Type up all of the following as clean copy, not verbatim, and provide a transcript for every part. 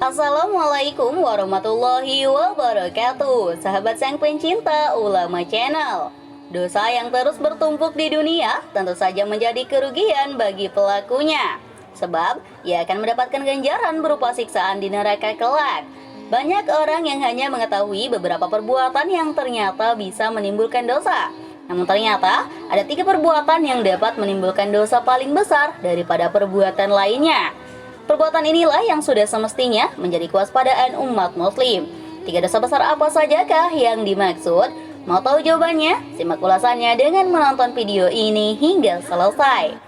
Assalamualaikum warahmatullahi wabarakatuh. Sahabat sang pencinta ulama channel. Dosa yang terus bertumpuk di dunia tentu saja menjadi kerugian bagi pelakunya. Sebab ia akan mendapatkan ganjaran berupa siksaan di neraka kelak. Banyak orang yang hanya mengetahui beberapa perbuatan yang ternyata bisa menimbulkan dosa. Namun ternyata ada 3 perbuatan yang dapat menimbulkan dosa paling besar daripada perbuatan lainnya. Perbuatan inilah yang sudah semestinya menjadi kewaspadaan umat muslim. 3 dosa besar apa sajakah yang dimaksud? Mau tahu jawabannya? Simak ulasannya dengan menonton video ini hingga selesai.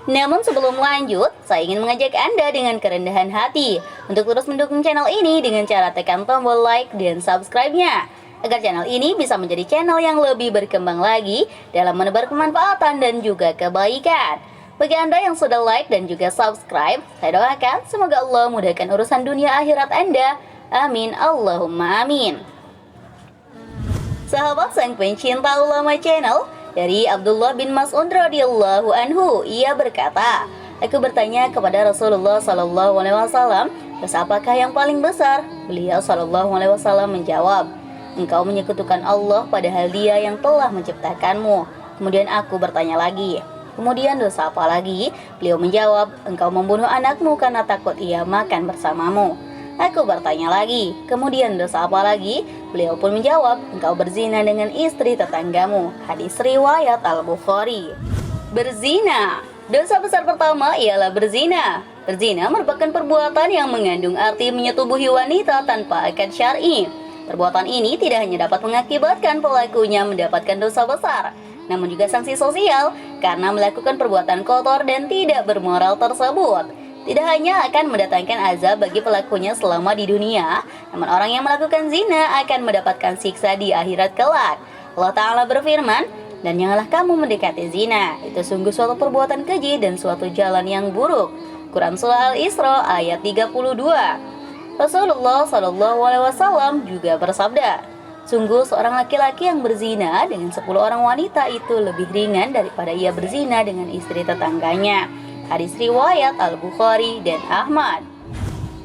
Namun sebelum lanjut, saya ingin mengajak Anda dengan kerendahan hati untuk terus mendukung channel ini dengan cara tekan tombol like dan subscribe-nya, agar channel ini bisa menjadi channel yang lebih berkembang lagi dalam menebar kemanfaatan dan juga kebaikan. Bagi Anda yang sudah like dan juga subscribe, saya doakan semoga Allah mudahkan urusan dunia akhirat Anda. Amin, Allahumma amin. Sahabat sang pencinta ulama channel, dari Abdullah bin Mas'ud radhiyallahu anhu, ia berkata, aku bertanya kepada Rasulullah sallallahu alaihi wasallam, dosa apakah yang paling besar? Beliau sallallahu alaihi wasallam menjawab, engkau menyekutukan Allah padahal Dia yang telah menciptakanmu. Kemudian aku bertanya lagi, kemudian dosa apa lagi? Beliau menjawab, engkau membunuh anakmu karena takut ia makan bersamamu. Aku bertanya lagi, kemudian dosa apa lagi? Beliau pun menjawab, engkau berzina dengan istri tetanggamu. Hadis riwayat Al-Bukhari. Berzina. Dosa besar pertama ialah berzina. Berzina merupakan perbuatan yang mengandung arti menyetubuhi wanita tanpa akad syar'i. Perbuatan ini tidak hanya dapat mengakibatkan pelakunya mendapatkan dosa besar, namun juga sanksi sosial karena melakukan perbuatan kotor dan tidak bermoral tersebut. Tidak hanya akan mendatangkan azab bagi pelakunya selama di dunia, namun orang yang melakukan zina akan mendapatkan siksa di akhirat kelak. Allah Ta'ala berfirman, dan janganlah kamu mendekati zina, itu sungguh suatu perbuatan keji dan suatu jalan yang buruk. Quran Surah Al-Isra ayat 32. Rasulullah SAW juga bersabda, sungguh seorang laki-laki yang berzina dengan 10 orang wanita itu lebih ringan daripada ia berzina dengan istri tetangganya. Hadis riwayat Al-Bukhari dan Ahmad.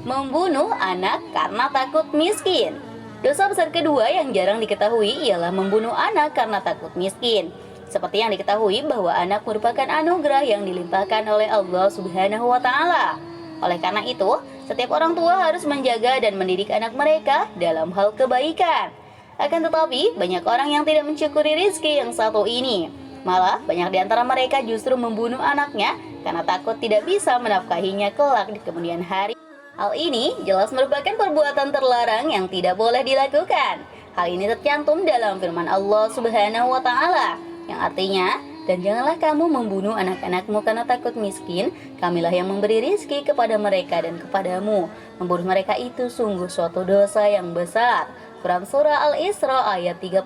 Membunuh anak karena takut miskin. Dosa besar kedua yang jarang diketahui ialah membunuh anak karena takut miskin. Seperti yang diketahui bahwa anak merupakan anugerah yang dilimpahkan oleh Allah Subhanahu wa Ta'ala. Oleh karena itu, setiap orang tua harus menjaga dan mendidik anak mereka dalam hal kebaikan. Akan tetapi, banyak orang yang tidak mensyukuri rizki yang satu ini. Malah, banyak di antara mereka justru membunuh anaknya karena takut tidak bisa menafkahinya kelak di kemudian hari. Hal ini jelas merupakan perbuatan terlarang yang tidak boleh dilakukan. Hal ini tercantum dalam firman Allah Subhanahu wa Ta'ala, yang artinya, dan janganlah kamu membunuh anak-anakmu karena takut miskin, kamilah yang memberi rizki kepada mereka dan kepadamu. Membunuh mereka itu sungguh suatu dosa yang besar. Quran Surah Al-Isra ayat 31.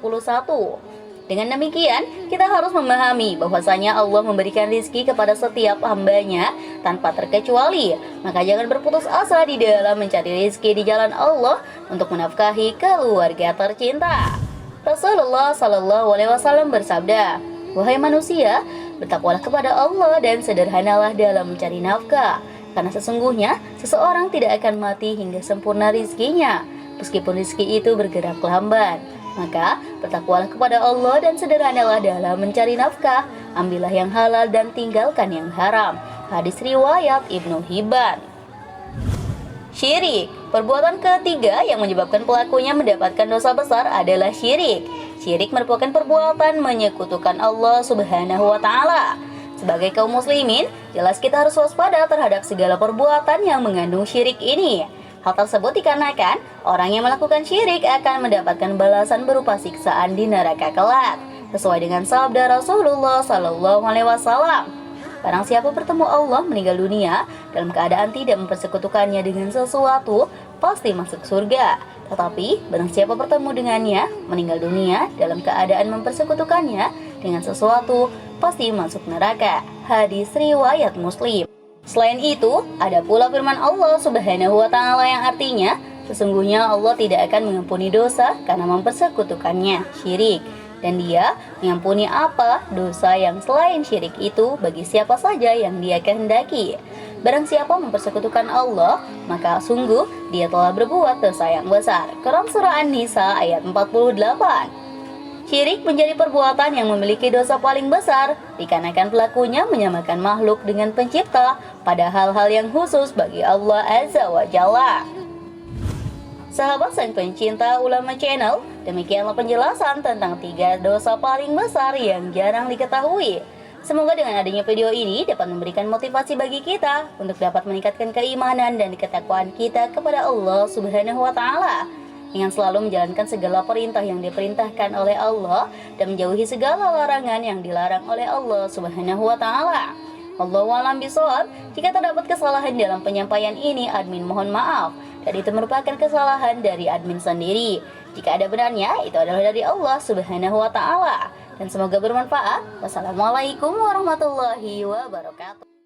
Dengan demikian, kita harus memahami bahwasanya Allah memberikan rizki kepada setiap hambanya tanpa terkecuali. Maka jangan berputus asa di dalam mencari rizki di jalan Allah untuk menafkahi keluarga tercinta. Rasulullah SAW bersabda, wahai manusia, bertakwalah kepada Allah dan sederhanalah dalam mencari nafkah. Karena sesungguhnya seseorang tidak akan mati hingga sempurna rizkinya, meskipun rizki itu bergerak lamban. Maka bertakwalah kepada Allah dan sederhanalah dalam mencari nafkah. Ambillah yang halal dan tinggalkan yang haram. Hadis riwayat Ibnu Hibban. Syirik. Perbuatan ketiga yang menyebabkan pelakunya mendapatkan dosa besar adalah syirik. Syirik merupakan perbuatan menyekutukan Allah Subhanahu wa Ta'ala. Sebagai kaum muslimin, jelas kita harus waspada terhadap segala perbuatan yang mengandung syirik ini. Hal tersebut dikarenakan orang yang melakukan syirik akan mendapatkan balasan berupa siksaan di neraka kelak, sesuai dengan sabda Rasulullah SAW. Barang siapa bertemu Allah meninggal dunia dalam keadaan tidak mempersekutukannya dengan sesuatu, pasti masuk surga. Tetapi barang siapa bertemu dengannya meninggal dunia dalam keadaan mempersekutukannya dengan sesuatu, pasti masuk neraka. Hadis riwayat Muslim. Selain itu, ada pula firman Allah Subhanahu wa Ta'ala yang artinya, sesungguhnya Allah tidak akan mengampuni dosa karena mempersekutukannya, syirik. Dan Dia mengampuni apa dosa yang selain syirik itu bagi siapa saja yang Dia kehendaki. Barang siapa mempersekutukan Allah, maka sungguh dia telah berbuat dosa yang besar. Quran Surah An-Nisa ayat 48. Syirik menjadi perbuatan yang memiliki dosa paling besar, dikarenakan pelakunya menyamakan makhluk dengan pencipta pada hal-hal yang khusus bagi Allah Azza wa Jalla. Sahabat sang pencinta Ulama Channel, demikianlah penjelasan tentang 3 dosa paling besar yang jarang diketahui. Semoga dengan adanya video ini dapat memberikan motivasi bagi kita untuk dapat meningkatkan keimanan dan ketakwaan kita kepada Allah Subhanahu wa Ta'ala, dengan selalu menjalankan segala perintah yang diperintahkan oleh Allah dan menjauhi segala larangan yang dilarang oleh Allah Subhanahu wa Ta'ala. Wallahu a'lam bishawab. Jika terdapat kesalahan dalam penyampaian ini, admin mohon maaf, dan itu merupakan kesalahan dari admin sendiri. Jika ada benarnya, itu adalah dari Allah Subhanahu wa Ta'ala, dan semoga bermanfaat. Wassalamualaikum warahmatullahi wabarakatuh.